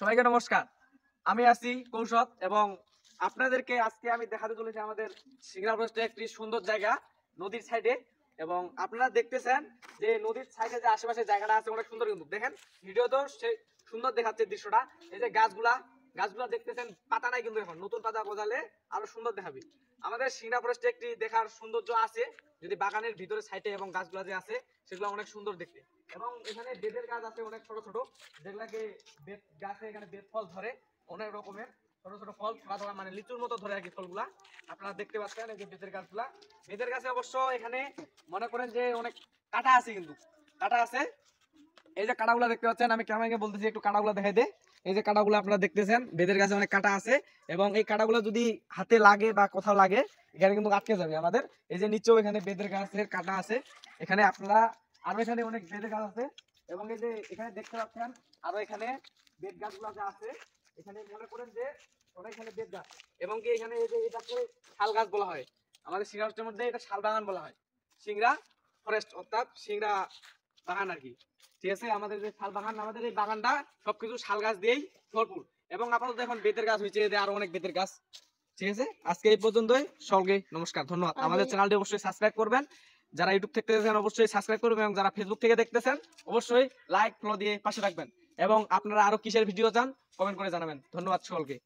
সবাইকে নমস্কার। আমি আছি কৌশল এবং আপনাদেরকে আজকে আমি দেখাতে চলেছি আমাদের সিংড়া ফরেস্টে একটি সুন্দর জায়গা নদীর সাইডে। এবং আপনারা দেখতেছেন যে নদীর সাইডে যে আশেপাশে জায়গাটা আছে অনেক সুন্দর, কিন্তু দেখেন ভিডিও তো সে সুন্দর দেখাচ্ছে দৃশ্যটা। এই যে গাছগুলা গাছগুলা দেখতেছেন, পাতা নাই কিন্তু এখন নতুন পাতা গজালে আরো সুন্দর দেখাবে। আমাদের সিংড়া ফরেস্টে একটি দেখার সৌন্দর্য আছে, যদি বাগানের ভিতরে সাইডে এবং গাছগুলা যে আছে সেগুলো অনেক সুন্দর দেখতে। এবং এখানে বেতের গাছ আছে অনেক ছোট ছোট, যেগুলাকে বেত গাছে এখানে বেত ফল ধরে, অনেক রকমের ছোট ছোট ফল ধরা ধরা মানে লিচুর মতো ধরে আর কি ফলগুলা। আপনারা দেখতে পাচ্ছেন এই যে বেতের গাছগুলা। বেতের গাছে অবশ্য এখানে মনে করেন যে অনেক কাটা আছে, কিন্তু কাটা আছে। এই যে কাটাগুলা দেখতে পাচ্ছেন, আমি ক্যামেরাকে বলতেছি একটু কাটাগুলা দেখাই দে। এই যে কাটাগুলো আপনারা দেখতেছেন, বেতের গাছে অনেক কাটা আছে এবং এই কাটাগুলো যদি হাতে লাগে বা কোথাও লাগে এখানে কিন্তু আটকে যাবে আমাদের। এই যে নিচেও এখানে বেতের গাছের কাটা আছে, এখানে আপনারা আরো এখানে অনেক বেতের গাছ আছে। এবং এই যে এখানে দেখতে পাচ্ছেন আরো এখানে বেত গাছগুলো যে আছে, এখানে মনে করেন যে অনেক এখানে বেত গাছ। এবং কি এখানে এই যে এটাকে শাল গাছ বলা হয়, আমাদের সিংড়া ফরেস্টের মধ্যে এটা শাল বাগান বলা হয়। সিংড়া ফরেস্ট অর্থাৎ সিংড়া বাগান আর কি। ঠিক আছে, আমাদের যে শাল বাগান, আমাদের এই বাগানটা সবকিছু শাল গাছ দিয়েই ভরপুর। এবং আপাতত এখন বেতের গাছ হয়েছে, আরো অনেক বেতের গাছ। ঠিক আছে, আজকে এই পর্যন্তই। সকলকে নমস্কার, ধন্যবাদ। আমাদের চ্যানেলটি অবশ্যই সাবস্ক্রাইব করবেন। যারা ইউটিউব থেকে দেখতেছেন অবশ্যই সাবস্ক্রাইব করবেন, এবং যারা ফেসবুক থেকে দেখতেছেন অবশ্যই লাইক ফলো দিয়ে পাশে রাখবেন। এবং আপনারা আরো কিসের ভিডিও চান কমেন্ট করে জানাবেন। ধন্যবাদ সকলকে।